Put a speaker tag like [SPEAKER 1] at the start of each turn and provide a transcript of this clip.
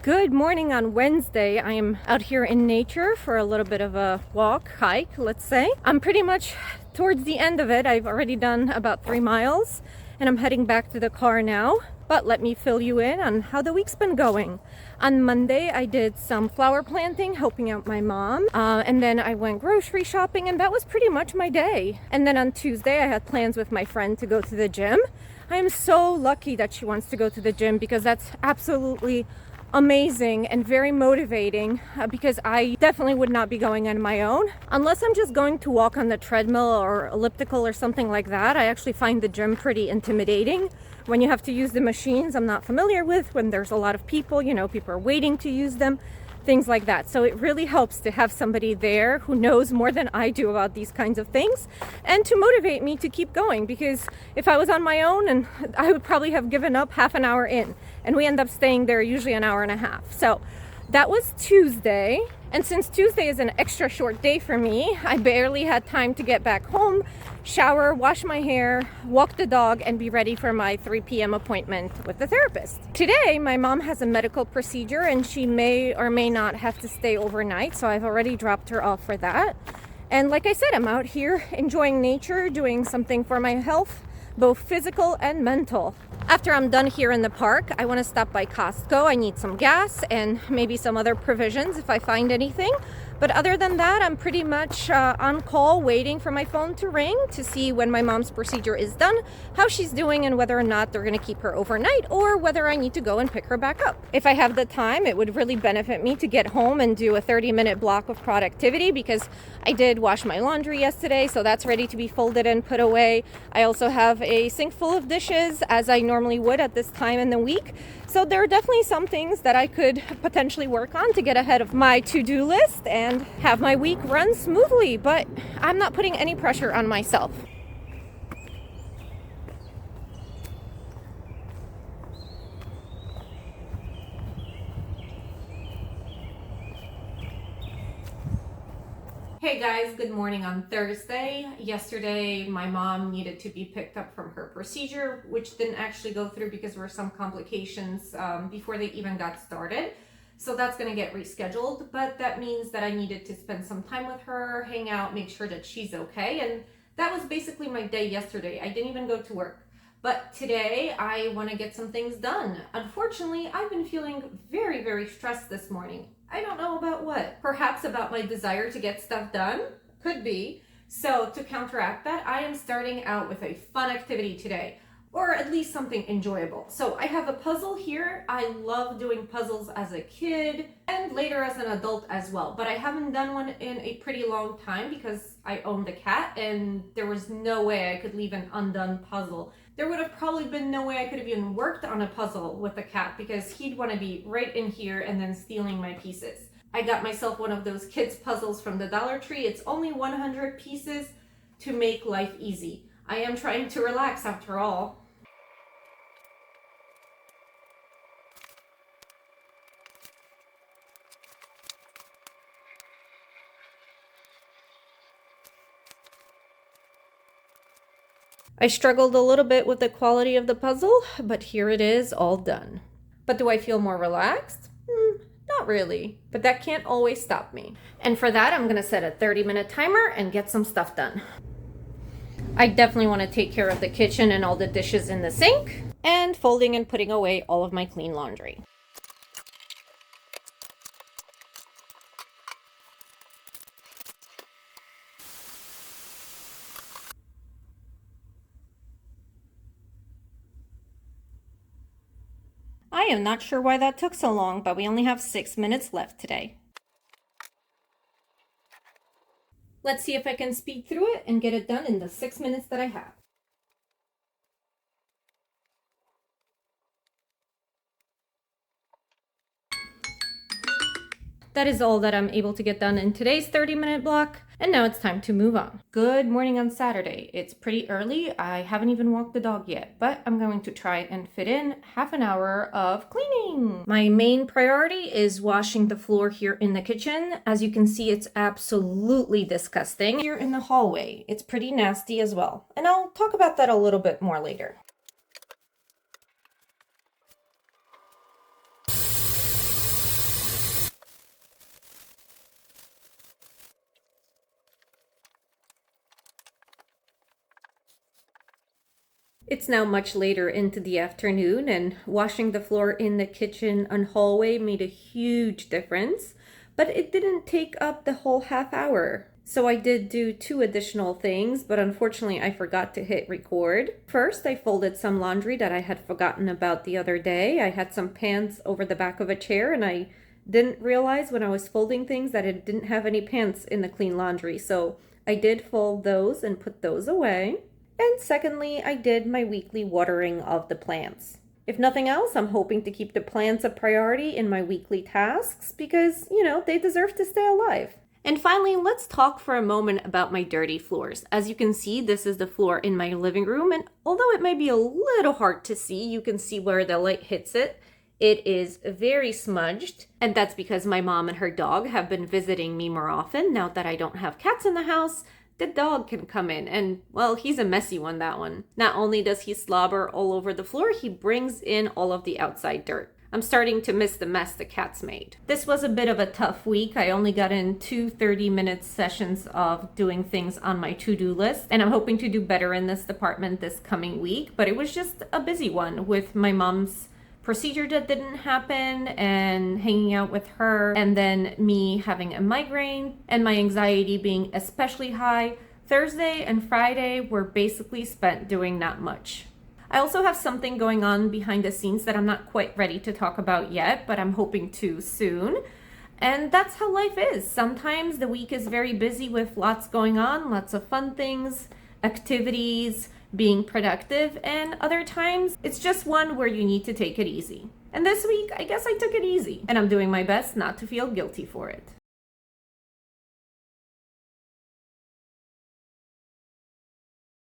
[SPEAKER 1] Good morning on Wednesday. I am out here in nature for a little bit of a walk, hike, let's say. I'm pretty much towards the end of it. I've already done about 3 miles and I'm heading back to the car now. But let me fill you in on how the week's been going. On Monday, I did some flower planting, helping out my mom. And then I went grocery shopping, and that was pretty much my day. And then on Tuesday, I had plans with my friend to go to the gym. I am so lucky that she wants to go to the gym because that's absolutely amazing and very motivating because I definitely would not be going on my own. Unless I'm just going to walk on the treadmill or elliptical or something like that, I actually find the gym pretty intimidating. When you have to use the machines I'm not familiar with, when there's a lot of people, people are waiting to use them, things like that. So it really helps to have somebody there who knows more than I do about these kinds of things and to motivate me to keep going, because if I was on my own, and I would probably have given up half an hour in, and we end up staying there usually an hour and a half. So that was Tuesday. And since Tuesday is an extra short day for me, I barely had time to get back home, shower, wash my hair, walk the dog, and be ready for my 3 p.m. appointment with the therapist. Today, my mom has a medical procedure and she may or may not have to stay overnight, so I've already dropped her off for that. And like I said, I'm out here enjoying nature, doing something for my health, both physical and mental. After I'm done here in the park, I want to stop by Costco. I need some gas and maybe some other provisions if I find anything. But other than that, I'm pretty much on call, waiting for my phone to ring to see when my mom's procedure is done, how she's doing, and whether or not they're going to keep her overnight or whether I need to go and pick her back up. If I have the time, it would really benefit me to get home and do a 30-minute block of productivity, because I did wash my laundry yesterday, so that's ready to be folded and put away. I also have a sink full of dishes, as I normally would at this time in the week. So there are definitely some things that I could potentially work on to get ahead of my to-do list and have my week run smoothly, but I'm not putting any pressure on myself. Hey guys, good morning on Thursday. Yesterday, my mom needed to be picked up from her procedure, which didn't actually go through because there were some complications before they even got started. So that's going to get rescheduled, but that means that I needed to spend some time with her, hang out, make sure that she's okay. And that was basically my day yesterday. I didn't even go to work. But today I want to get some things done. Unfortunately, I've been feeling very, very stressed this morning. I don't know about what. Perhaps about my desire to get stuff done? Could be. So to counteract that, I am starting out with a fun activity today, or at least something enjoyable. So I have a puzzle here. I love doing puzzles as a kid and later as an adult as well, but I haven't done one in a pretty long time because I owned a cat and there was no way I could leave an undone puzzle. There would have probably been no way I could have even worked on a puzzle with a cat because he'd want to be right in here and then stealing my pieces. I got myself one of those kids puzzles from the Dollar Tree. It's only 100 pieces to make life easy. I am trying to relax after all. I struggled a little bit with the quality of the puzzle, but here it is, all done. But do I feel more relaxed? Not really, but that can't always stop me. And for that, I'm going to set a 30-minute timer and get some stuff done. I definitely want to take care of the kitchen and all the dishes in the sink, and folding and putting away all of my clean laundry. I am not sure why that took so long, but we only have 6 minutes left today. Let's see if I can speed through it and get it done in the 6 minutes that I have. That is all that I'm able to get done in today's 30-minute block, and now it's time to move on. Good morning on Saturday. It's pretty early. I haven't even walked the dog yet, but I'm going to try and fit in half an hour of cleaning. My main priority is washing the floor here in the kitchen. As you can see, it's absolutely disgusting. Here in the hallway, it's pretty nasty as well, and I'll talk about that a little bit more later. It's now much later into the afternoon, and washing the floor in the kitchen and hallway made a huge difference, but it didn't take up the whole half hour. So I did do 2 additional things, but unfortunately I forgot to hit record. First, I folded some laundry that I had forgotten about the other day. I had some pants over the back of a chair, and I didn't realize when I was folding things that it didn't have any pants in the clean laundry. So I did fold those and put those away. And secondly, I did my weekly watering of the plants. If nothing else, I'm hoping to keep the plants a priority in my weekly tasks because, they deserve to stay alive. And finally, let's talk for a moment about my dirty floors. As you can see, this is the floor in my living room, and although it may be a little hard to see, you can see where the light hits it. It is very smudged, and that's because my mom and her dog have been visiting me more often. Now that I don't have cats in the house, the dog can come in, and, well, he's a messy one, that one. Not only does he slobber all over the floor, he brings in all of the outside dirt. I'm starting to miss the mess the cats made. This was a bit of a tough week. I only got in 2 30-minute sessions of doing things on my to-do list, and I'm hoping to do better in this department this coming week, but it was just a busy one with my mom's procedure that didn't happen and hanging out with her, and then me having a migraine and my anxiety being especially high. Thursday and Friday were basically spent doing not much. I also have something going on behind the scenes that I'm not quite ready to talk about yet, but I'm hoping to soon. And that's how life is. Sometimes the week is very busy with lots going on, lots of fun things, activities, being productive, and other times it's just one where you need to take it easy. And this week, I guess I took it easy, and I'm doing my best not to feel guilty for it.